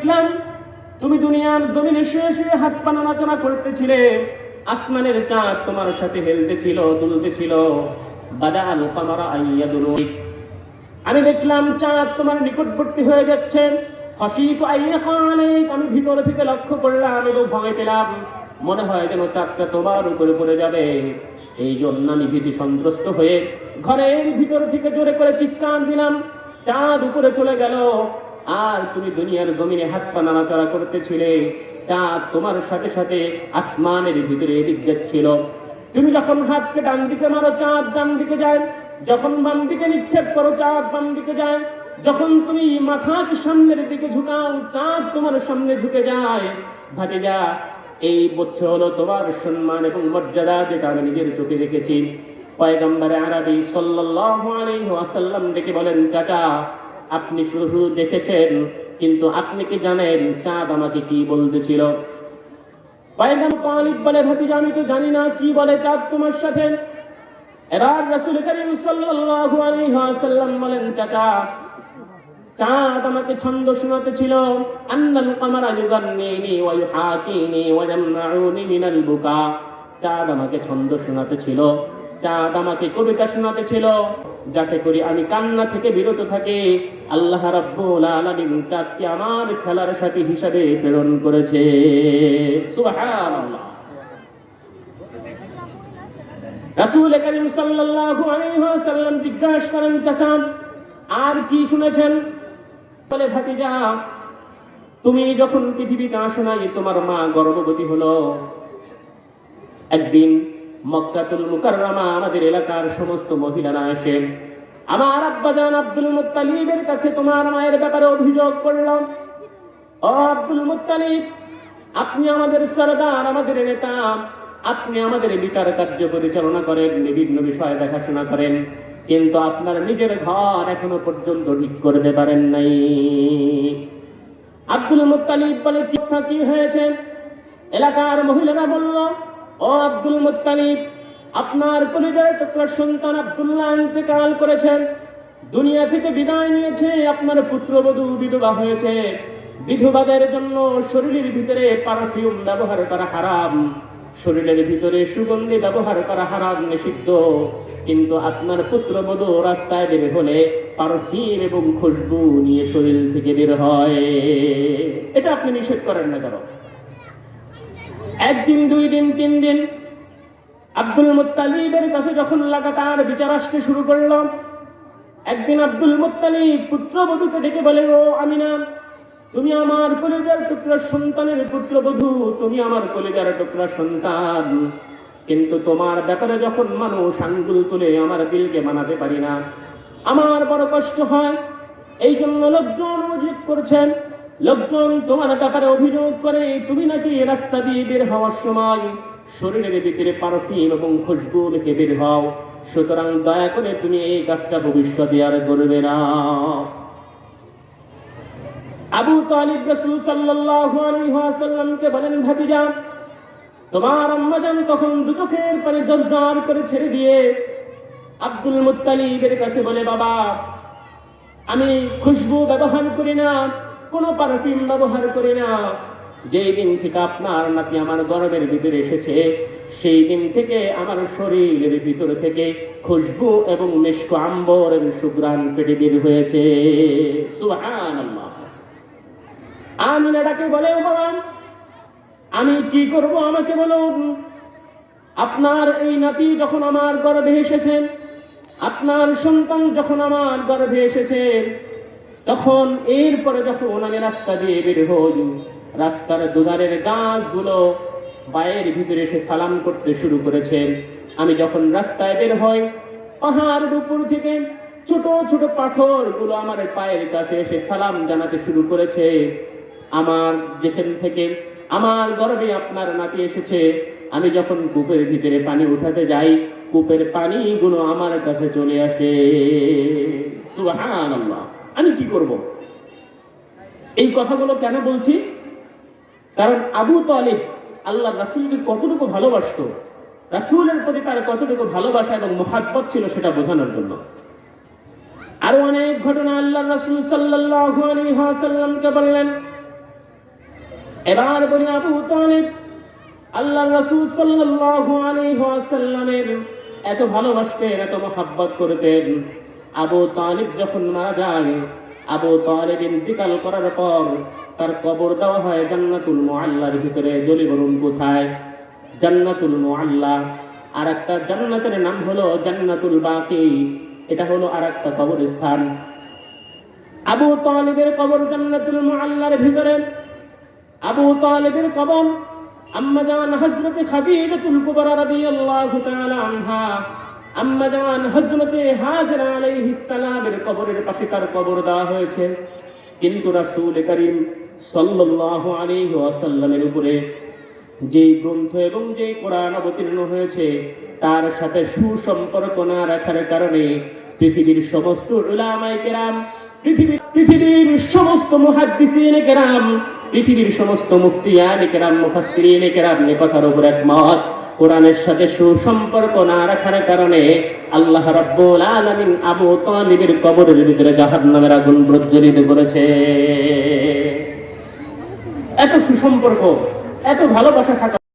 দেখলাম তুমি দুনিয়ার জমিনে শুয়ে শুয়ে হাত পা নাড়াচাড়া করতেছিলে, আসমানের চাঁদ তোমার সাথে হেলতেছিল, দুলতেছিল। বাদাল কামারা আইয়াদুরুক, আমি দেখলাম চাঁদ তোমার নিকটবর্তী হয়ে যাচ্ছে। খশিতু আইয়াকা আলাইক, আমি ভিতর থেকে লক্ষ্য করলাম এবং ভয় পেলাম, মনে হয় যেন চাঁদটা তোমার উপরে পড়ে যাবে। এই জন্য আমি ভীতি সন্ত্রস্ত হয়ে ঘরের ভিতর থেকে জোরে করে চিৎকার দিলাম, চাঁদ উপরে চলে গেল। আর তুমি দুনিয়ার জমিনে হাত পা নাড়াচাড়া করতেছিলে, চাঁদ তোমার সাথে সাথে আসমানের ভিতরে এদিক যাচ্ছিল। তুমি যখন হাতকে ডান দিকে মারো, চাঁদ ডান দিকে যায়। যখন বাম দিকে নিক্ষেপ করো, চাঁদ বাম দিকে যায়। যখন তুমি মাথাকে সামনের দিকে ঝুঁকাও, চাঁদ তোমার সামনে ঝুঁকে যায়। ভাতিজা, এই বছর হলো তোমার সম্মান এবং মর্যাদা, যেটা আমি নিজের চোখে দেখেছি। পয়গম্বরে আরবি সাল্লাল্লাহু আলাইহি ওয়াসাল্লাম ডেকে বলেন, চাচা আপনি শুধু দেখেছেন, কিন্তু আপনি কি জানেন চাঁদ আমাকে কি বলতেছিল? পয়গম্বর তালিব বলে, ভাতিজা আমি তো জানি না কি বলে চাঁদ তোমার সাথে। এবার রাসূল করিম সাল্লাল্লাহু আলাইহি ওয়াসাল্লাম বলেন, চাচা চাঁদ আমাকে ছন্দ শোনাতেছিল, আন্নাল কামারা ইউগান্নিনি ওয়া ইউহাকিনি ওয়া ইয়ামনাউনি মিনাল বুকা। চাঁদ আমাকে ছন্দ শোনাতেছিল, চাঁদ আমাকে কবিতা শোনাতেছিল, যাতে করে আমি কান্না থেকে বিরত থাকি। আল্লাহ রাব্বুল আলামিন চাঁদকে আমার খেলার সাথী হিসাবে প্রেরণ করেছে। সুবহানাল্লাহ। রাসূল করিম সাল্লাল্লাহু আলাইহি ওয়াসাল্লাম জিজ্ঞাসা করেন, চাচা আর কি শুনেছেন? বলে, ভাতিজা তুমি যখন পৃথিবীতে আসো নাই, তোমার মা গর্ভবতী হলো। একদিন মক্কাতুল মুকাররমা আমাদের এলাকার সমস্ত মহিলারা আসে, আমার আব্বাজান আব্দুল মুত্তালিবের কাছে তোমার মায়ের ব্যাপারে অভিযোগ করলাম। ও আব্দুল মুত্তালিব, আপনি আমাদের সরদার, আমাদের নেতা, আপনি আমাদের বিচার কার্য পরিচালনা করেন, বিভিন্ন বিষয় দেখাশোনা করেন, কিন্তু আপনার নিজের ঘর এখনো পর্যন্ত ঠিক করতে পারেন নাই। আব্দুল মুত্তালিব বলে, কি হয়েছে? এলাকার মহিলারা বলল, ও আব্দুল মুত্তালিব, আপনার কলিজার টুকরা সন্তান আব্দুল্লাহ ইন্তেকাল করেছেন, দুনিয়া থেকে বিদায় নিয়েছে। আপনার পুত্রবধূ বিধবা হয়েছে। বিধবাদের জন্য শরীরের ভিতরে পারফিউম ব্যবহার করা হারাম, শরীরের ভিতরে সুগন্ধি ব্যবহার করা হারাম, নিষিদ্ধ। কিন্তু আপনার পুত্রবধূ রাস্তায় বের হলে পারফিউম এবং খুশবু নিয়ে শরীর থেকে বের হয়, এটা আপনি নিষেধ করেন না কেন? একদিন, দুই দিন, তিন দিন আব্দুল মুত্তালিবের কাছে যখন লাগাতার বিচার আসতে শুরু করলো, একদিন আব্দুল মুত্তালিব পুত্রবধূকে ডেকে বলে, ও আমিনা, তুমি আমার কলিজার টুকরা সন্তানের পুত্রবধূ, তুমি আমার কলিজার টুকরা সন্তান, কিন্তু তোমার ব্যাপারে যখন মানুষ আঙ্গুল তুলে আমার দিলকে মানাতে পারি না, আমার বড় কষ্ট হয়। এই জন্য লোকজন অভিযোগ করছেন, লোকজন তোমার ব্যাপারে অভিযোগ করে তুমি নাকি রাস্তা দিয়ে বের হওয়ার সময় শরীরের ভিতরে পারফিউম এবং খুশবু মেখে বের হও। সুতরাং দয়া করে তুমি এই কাজটা ভবিষ্যতে আর করবে না। আবু তালিব রাসূল সাল্লাল্লাহু আলাইহি ওয়াসাল্লামকে বলেন, ভাতিজা তোমার আম্মাজান তখন দু চোখের পানি জলজল করে ছেড়ে দিয়ে আব্দুল মুত্তালিবের কাছে বলে, বাবা আমি খুশবু ব্যবহার করি না, কোনো পারফিউম ব্যবহার করি না। যেই দিন থেকে আপনার নাতি আমার গর্ভের ভিতরে এসেছে, সেই দিন থেকে আমার শরীরের ভিতরে থেকে খুশবু এবং মিশক আম্বরের সুঘ্রাণ ফেটে বের হয়েছে। সুবহানাল্লাহ। আমিনা ডাকে বলে, ও বাবা আমি কি করব, আমাকে বলুন। আপনার এই নাতি যখন আমার গর্ভে এসেছেন, আপনার সন্তান যখন আমার গর্ভে এসেছে, তখন এরপরে যখন আমি রাস্তা দিয়ে বের হই, রাস্তার দুধারের গাছগুলো পায়ের ভিতরে এসে সালাম করতে শুরু করেছে। আমি যখন রাস্তায় বের হই, পাহাড়ের উপর থেকে ছোট ছোট পাথরগুলো আমার পায়ের কাছে এসে সালাম জানাতে শুরু করেছে। আমার যেখান থেকে আমার গর্ভে আপনার নাতি এসেছে, আমি যখন কূপের ভিতরে পানি উঠাতে যাই, কূপের পানিগুলো আমার কাছে চলে আসে। সুবহানাল্লাহ। আমি কি করব? এই কথাগুলো কেন বলছি? কারণ আবু তালিব আল্লাহ রাসূলকে কতটুকু ভালোবাসতো, রাসূলের প্রতি তার কতটুকু ভালোবাসা এবং মুহাব্বত ছিল, সেটা বোঝানোর জন্য। আরো অনেক ঘটনা আল্লাহ রাসূল সাল্লাল্লাহু আলাইহি ওয়াসাল্লামকে বললেন। এবার বলি আবু তালিব আল্লাহর রাসূল সাল্লাল্লাহু আলাইহি ওয়াসাল্লামের এত ভালোবাসতেন, এত মহব্বত করতেন। আবু তালিব যখন মারা যায়, আবু তালিব ইন্তিকাল করার পর তার কবর দেওয়া হয় জান্নাতুল মুআল্লার ভিতরে। জলি বলুন কোথায়? জান্নাতুল মুআল্লা। আর একটা জান্নাতের নাম হলো জান্নাতুল বাকি, এটা হলো আর একটা কবরস্থান। আবু তালিবের কবর জান্নাতুল মুআল্লার ভিতরে। আবু তালিবের কবর আম্মা জান হযরত খাদিজাতুল কুবরা রাদিয়াল্লাহু তাআলা আনহা, আম্মা জান হযরত হাজরা আলাইহিস সালামের কবরের পাশে তার কবর দেওয়া হয়েছে। কিন্তু রাসূল করিম সাল্লাল্লাহু আলাইহি ওয়াসাল্লামের উপরে যে গ্রন্থ এবং যে কোরআন অবতীর্ণ হয়েছে তার সাথে সুসম্পর্ক না রাখার কারণে পৃথিবীর সমস্ত উলামায়ে কেরাম, পৃথিবীর সমস্ত মুহাদ্দিসিনে কেরাম, পৃথিবীর সমস্ত মুফতিয়ানে কেরাম, মুফাসসিরিনে কেরাম এ কথার উপর একমত, কোরআনের সাথে সুসম্পর্ক না রাখার কারণে আল্লাহ রাব্বুল আলামিন আবু তালিবের কবরের ভিতরে জাহান্নামের আগুন প্রজ্বলিত করেছে। এত সুসম্পর্ক, এত ভালোবাসা থাকা